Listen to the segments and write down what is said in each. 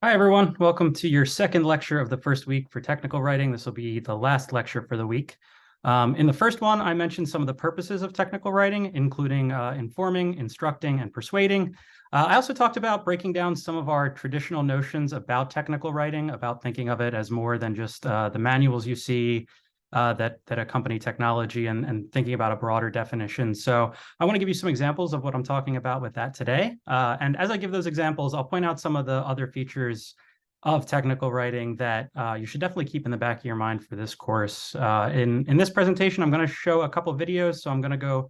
Hi, everyone. Welcome to your second lecture of the first week for technical writing. This will be the last lecture for the week. In the first one, I mentioned some of the purposes of technical writing, including informing, instructing, and persuading. I also talked about breaking down some of our traditional notions about technical writing, about thinking of it as more than just the manuals you see that accompany technology and thinking about a broader definition. So I want to give you some examples of what I'm talking about with that today. And as I give those examples, I'll point out some of the other features of technical writing that you should definitely keep in the back of your mind for this course. In this presentation, I'm going to show a couple of videos, so I'm going to go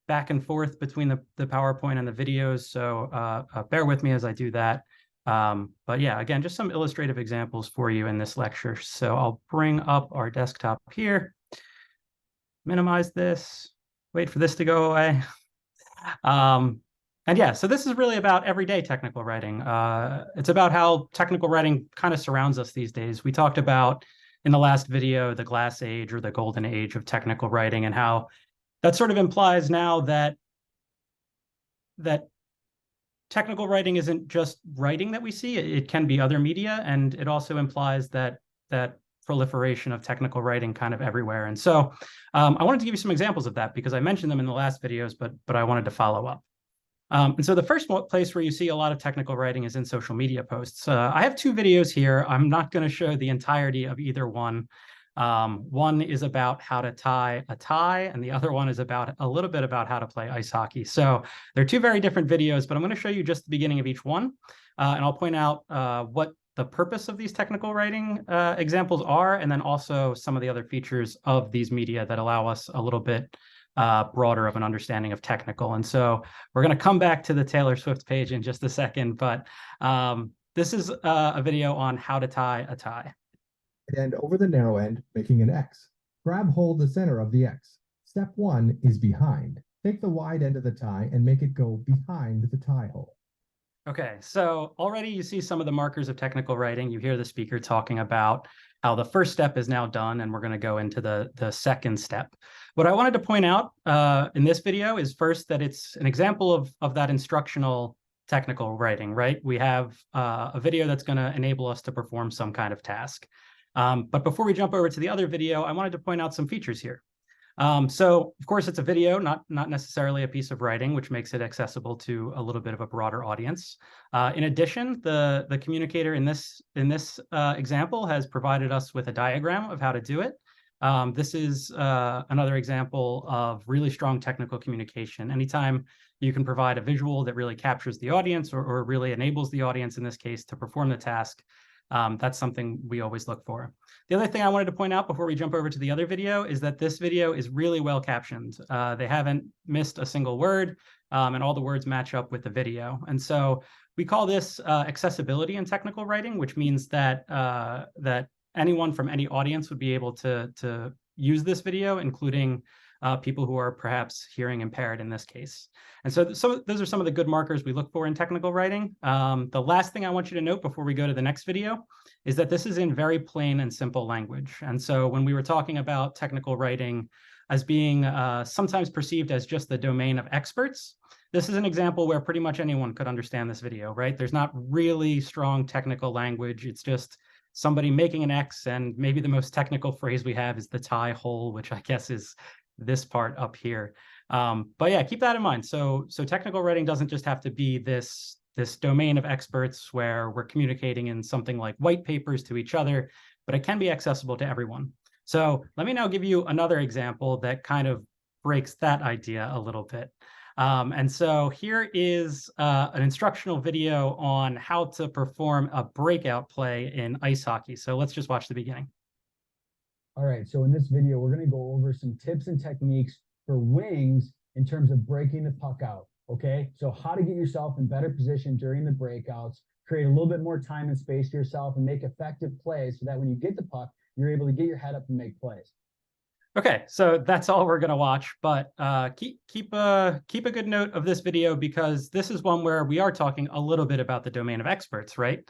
back and forth between the PowerPoint and the videos. So bear with me as I do that. But yeah, again, just some illustrative examples for you in this lecture. So I'll bring up our desktop here, minimize this, wait for this to go away. And yeah, so this is really about everyday technical writing. It's about how technical writing kind of surrounds us these days. We talked about in the last video, the glass age or the golden age of technical writing, and how that sort of implies now that technical writing isn't just writing that we see, it can be other media, and it also implies that proliferation of technical writing kind of everywhere. And so I wanted to give you some examples of that because I mentioned them in the last videos, but I wanted to follow up. And so the first place where you see a lot of technical writing is in social media posts. I have two videos here. I'm not going to show the entirety of either one. One is about how to tie a tie, and the other one is about a little bit about how to play ice hockey. So they're two very different videos, but I'm going to show you just the beginning of each one. And I'll point out what the purpose of these technical writing examples are, and then also some of the other features of these media that allow us a little bit broader of an understanding of technical. And so we're going to come back to the Taylor Swift page in just a second, but this is a video on how to tie a tie. And over the narrow end, making an X. Grab hold the center of the X. Step 1 is behind. Take the wide end of the tie and make it go behind the tie hole. Okay, so already you see some of the markers of technical writing. You hear the speaker talking about how the first step is now done, and we're going to go into the second step. What I wanted to point out in this video is first that it's an example of that instructional technical writing, right? We have a video that's going to enable us to perform some kind of task. But before we jump over to the other video, I wanted to point out some features here. So of course it's a video, not necessarily a piece of writing, which makes it accessible to a little bit of a broader audience. In addition, the communicator in this example has provided us with a diagram of how to do it. This is another example of really strong technical communication. Anytime you can provide a visual that really captures the audience or really enables the audience in this case to perform the task, that's something we always look for. The other thing I wanted to point out before we jump over to the other video is that this video is really well captioned. They haven't missed a single word, and all the words match up with the video. And so we call this accessibility in technical writing, which means that that anyone from any audience would be able to use this video, including people who are perhaps hearing impaired in this case. And so those are some of the good markers we look for in technical writing. The last thing I want you to note before we go to the next video is that this is in very plain and simple language. And so when we were talking about technical writing as being sometimes perceived as just the domain of experts, this is an example where pretty much anyone could understand this video, right? There's not really strong technical language. It's just somebody making an X, and maybe the most technical phrase we have is the tie hole, which I guess is this part up here. But yeah, keep that in mind. So technical writing doesn't just have to be this domain of experts where we're communicating in something like white papers to each other, but it can be accessible to everyone. So let me now give you another example that kind of breaks that idea a little bit. And so here is an instructional video on how to perform a breakout play in ice hockey. So let's just watch the beginning. All right, so in this video, we're going to go over some tips and techniques for wings in terms of breaking the puck out, okay? So how to get yourself in better position during the breakouts, create a little bit more time and space for yourself, and make effective plays so that when you get the puck, you're able to get your head up and make plays. Okay, so that's all we're going to watch, but keep a good note of this video because this is one where we are talking a little bit about the domain of experts, right?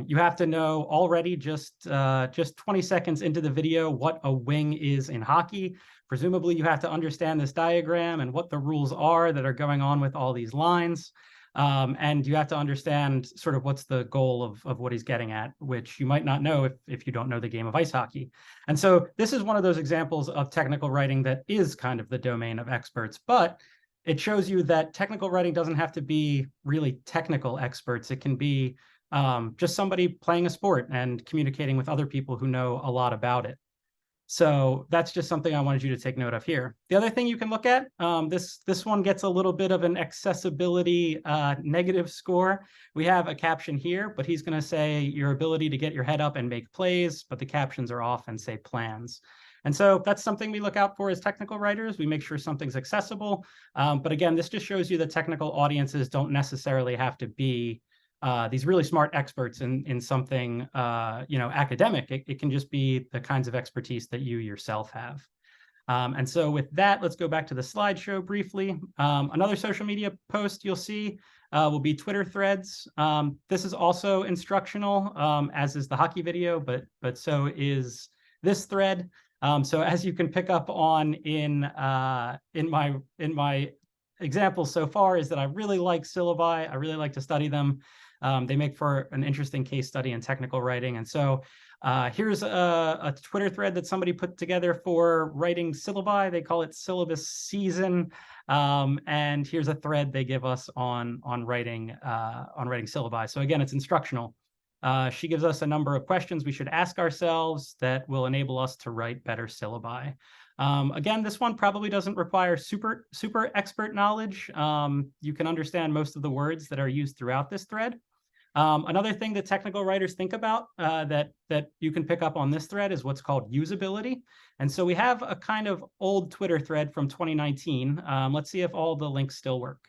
You have to know already just 20 seconds into the video what a wing is in hockey. Presumably you have to understand this diagram and what the rules are that are going on with all these lines. And you have to understand sort of what's the goal of what he's getting at, which you might not know if you don't know the game of ice hockey. And so this is one of those examples of technical writing that is kind of the domain of experts, but it shows you that technical writing doesn't have to be really technical experts. It can be just somebody playing a sport and communicating with other people who know a lot about it. So that's just something I wanted you to take note of here. The other thing you can look at, this one gets a little bit of an accessibility negative score. We have a caption here, but he's going to say your ability to get your head up and make plays, but the captions are off and say plans. And so that's something we look out for as technical writers. We make sure something's accessible. But again, this just shows you that technical audiences don't necessarily have to be these really smart experts in something academic. It can just be the kinds of expertise that you yourself have. And so with that, let's go back to the slideshow briefly. Another social media post you'll see will be Twitter threads. This is also instructional, as is the hockey video, but so is this thread. So as you can pick up on in my examples so far, is that I really like syllabi. I really like to study them. They make for an interesting case study in technical writing. And so here's a Twitter thread that somebody put together for writing syllabi. They call it syllabus season. And here's a thread they give us on writing syllabi. So again, it's instructional. She gives us a number of questions we should ask ourselves that will enable us to write better syllabi. Again, this one probably doesn't require super expert knowledge. You can understand most of the words that are used throughout this thread. Another thing that technical writers think about that you can pick up on this thread is what's called usability. And so we have a kind of old Twitter thread from 2019. Let's see if all the links still work.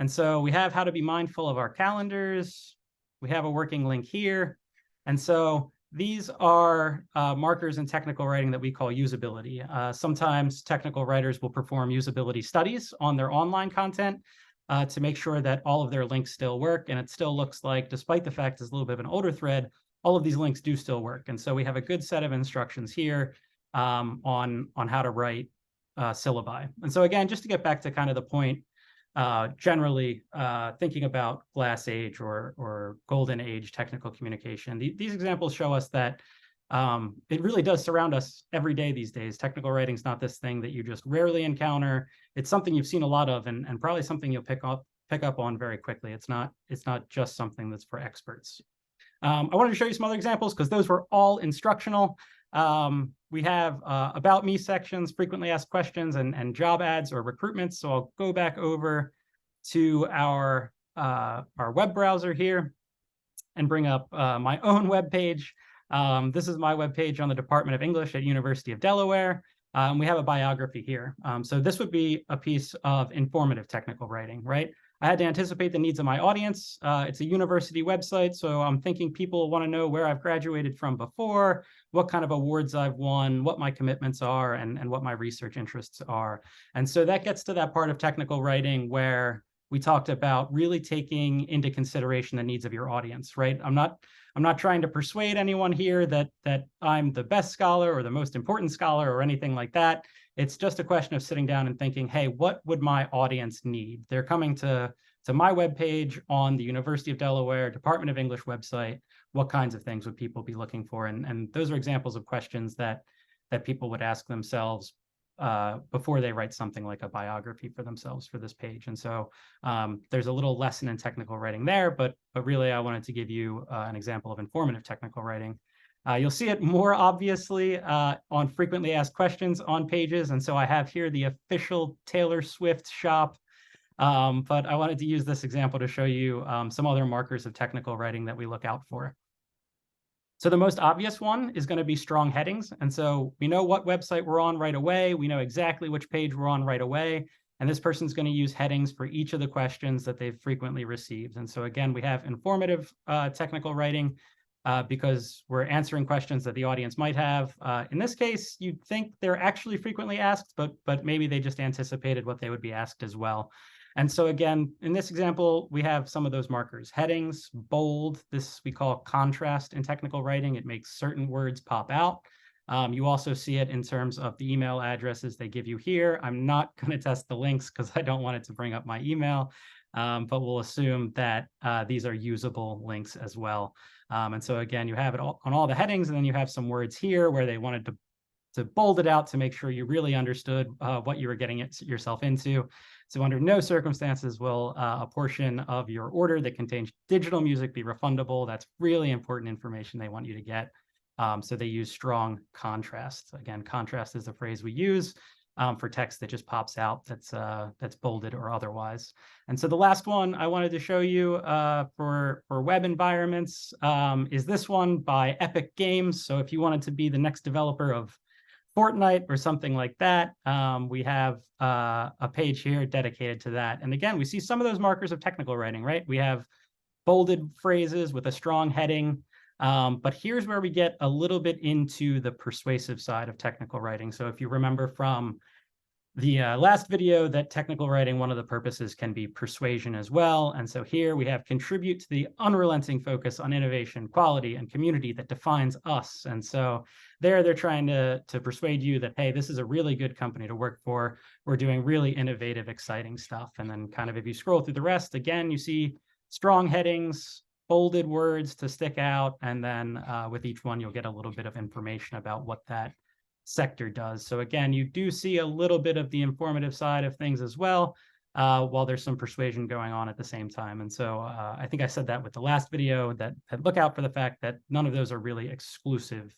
And so we have how to be mindful of our calendars. We have a working link here. And so these are markers in technical writing that we call usability. Sometimes technical writers will perform usability studies on their online content to make sure that all of their links still work. And it still looks like, despite the fact it's a little bit of an older thread, all of these links do still work. And so we have a good set of instructions here on how to write syllabi. And so again, just to get back to kind of the point, generally thinking about glass age or golden age technical communication, these examples show us that it really does surround us every day these days. Technical writing is not this thing that you just rarely encounter. It's something you've seen a lot of, and probably something you'll pick up on very quickly. It's not just something that's for experts. I wanted to show you some other examples because those were all instructional. We have about me sections, frequently asked questions, and job ads or recruitments. So I'll go back over to our web browser here and bring up my own web page. This is my web page on the Department of English at University of Delaware. We have a biography here. So this would be a piece of informative technical writing, right? I had to anticipate the needs of my audience. It's a university website, so I'm thinking people want to know where I've graduated from before, what kind of awards I've won, what my commitments are, and what my research interests are. And so that gets to that part of technical writing where we talked about really taking into consideration the needs of your audience, right? I'm not trying to persuade anyone here that I'm the best scholar or the most important scholar or anything like that. It's just a question of sitting down and thinking, hey, what would my audience need? They're coming to my webpage on the University of Delaware Department of English website. What kinds of things would people be looking for? And those are examples of questions that people would ask themselves before they write something like a biography for themselves for this page. And so there's a little lesson in technical writing there, but really I wanted to give you an example of informative technical writing. You'll see it more obviously on frequently asked questions on pages. And so I have here the official Taylor Swift shop. But I wanted to use this example to show you some other markers of technical writing that we look out for. So the most obvious one is going to be strong headings. And so we know what website we're on right away. We know exactly which page we're on right away. And this person's going to use headings for each of the questions that they've frequently received. And so again, we have informative technical writing because we're answering questions that the audience might have. In this case, you'd think they're actually frequently asked, but maybe they just anticipated what they would be asked as well. And so again, in this example, we have some of those markers. Headings, bold, this we call contrast in technical writing. It makes certain words pop out. You also see it in terms of the email addresses they give you here. I'm not going to test the links because I don't want it to bring up my email. but we'll assume that these are usable links as well. And so again, you have it all on all the headings, and then you have some words here where they wanted to bold it out to make sure you really understood what you were getting yourself into. So under no circumstances will a portion of your order that contains digital music be refundable. That's really important information they want you to get. So they use strong contrast. Again, contrast is the phrase we use for text that just pops out that's bolded or otherwise. And so the last one I wanted to show you for web environments is this one by Epic Games. So if you wanted to be the next developer of Fortnite or something like that, we have a page here dedicated to that. And again, we see some of those markers of technical writing, right? We have bolded phrases with a strong heading. But here's where we get a little bit into the persuasive side of technical writing. So if you remember from the last video, that technical writing, one of the purposes can be persuasion as well. And so here we have contribute to the unrelenting focus on innovation, quality, and community that defines us. And so they're trying to persuade you that, hey, this is a really good company to work for. We're doing really innovative, exciting stuff. And then kind of if you scroll through the rest, again, you see strong headings, bolded words to stick out. And then with each one, you'll get a little bit of information about what that sector does. So again, you do see a little bit of the informative side of things as well, while there's some persuasion going on at the same time. And so I think I said that with the last video, that look out for the fact that none of those are really exclusive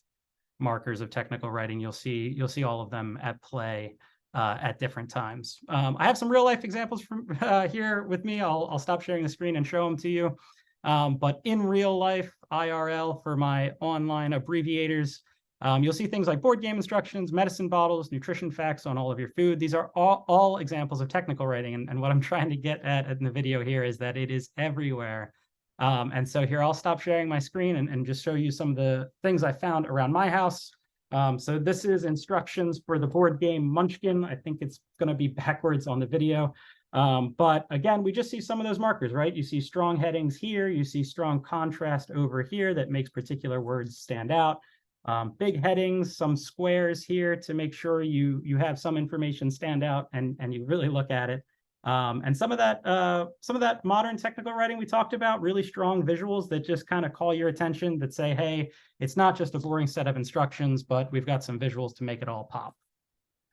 markers of technical writing. You'll see all of them at play at different times. I have some real life examples from here with me. I'll stop sharing the screen and show them to you. But in real life, IRL for my online abbreviators, you'll see things like board game instructions, medicine bottles, nutrition facts on all of your food. These are all examples of technical writing. And what I'm trying to get at in the video here is that it is everywhere. And so here, I'll stop sharing my screen and just show you some of the things I found around my house. So this is instructions for the board game Munchkin. I think it's going to be backwards on the video. But again, we just see some of those markers, right? You see strong headings here. You see strong contrast over here that makes particular words stand out. Big headings, some squares here to make sure you have some information stand out and you really look at it. And some of that modern technical writing we talked about, really strong visuals that just kind of call your attention, that say, hey, it's not just a boring set of instructions, but we've got some visuals to make it all pop.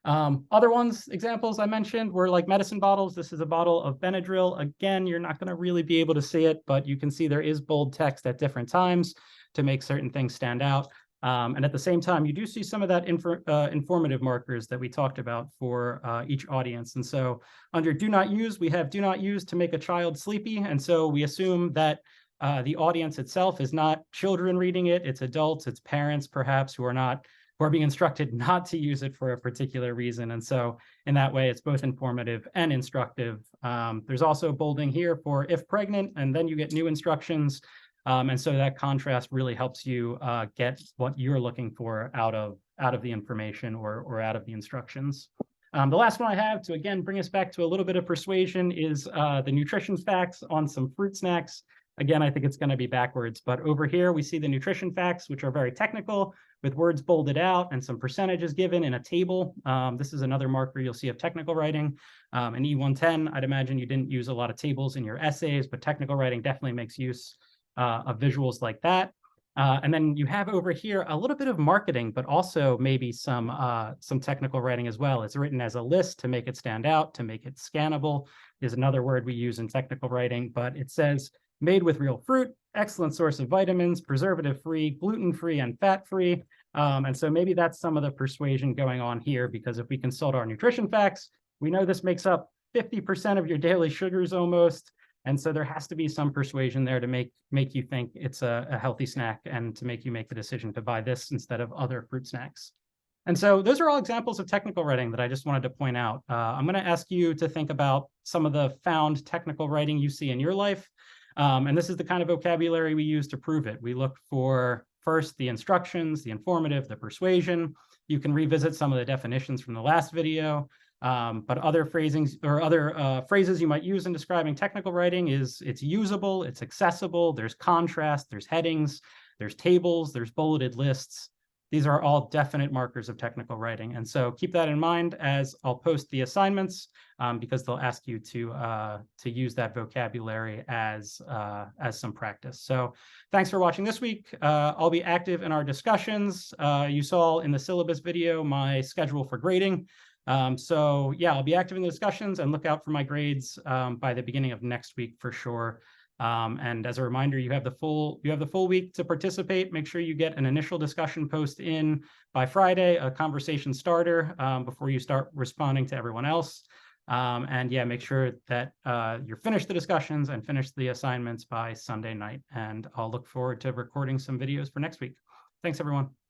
Other examples I mentioned were like medicine bottles. This is a bottle of Benadryl. Again, you're not going to really be able to see it, but you can see there is bold text at different times to make certain things stand out. And at the same time, you do see some of that informative markers that we talked about for each audience. And so under do not use, we have do not use to make a child sleepy. And so we assume that the audience itself is not children reading it, it's adults, it's parents perhaps who are being instructed not to use it for a particular reason. And so in that way, it's both informative and instructive. There's also bolding here for if pregnant, and then you get new instructions. And so that contrast really helps you get what you're looking for out of the information or out of the instructions. The last one I have to, again, bring us back to a little bit of persuasion is the nutrition facts on some fruit snacks. Again, I think it's going to be backwards, but over here we see the nutrition facts, which are very technical with words bolded out and some percentages given in a table. This is another marker you'll see of technical writing. In E110, I'd imagine you didn't use a lot of tables in your essays, but technical writing definitely makes use of visuals like that. And then you have over here a little bit of marketing, but also maybe some technical writing as well. It's written as a list to make it stand out, to make it scannable is another word we use in technical writing, but it says made with real fruit, excellent source of vitamins, preservative-free, gluten-free, and fat-free. And so maybe that's some of the persuasion going on here, because if we consult our nutrition facts, we know this makes up 50% of your daily sugars almost. And so there has to be some persuasion there to make you think it's a healthy snack and to make you make the decision to buy this instead of other fruit snacks. And so those are all examples of technical writing that I just wanted to point out. I'm going to ask you to think about some of the found technical writing you see in your life. And this is the kind of vocabulary we use to prove it. We look for first the instructions, the informative, the persuasion. You can revisit some of the definitions from the last video. But other phrasings or other phrases you might use in describing technical writing is it's usable, it's accessible, there's contrast, there's headings, there's tables, there's bulleted lists. these are all definite markers of technical writing. And so keep that in mind as I'll post the assignments, because they'll ask you to use that vocabulary as some practice. So thanks for watching this week. I'll be active in our discussions. You saw in the syllabus video my schedule for grading. So yeah, I'll be active in the discussions and look out for my grades by the beginning of next week for sure. And as a reminder, you have the full week to participate. Make sure you get an initial discussion post in by Friday, a conversation starter before you start responding to everyone else. And yeah, make sure that you're finished the discussions and finish the assignments by Sunday night. And I'll look forward to recording some videos for next week. Thanks, everyone.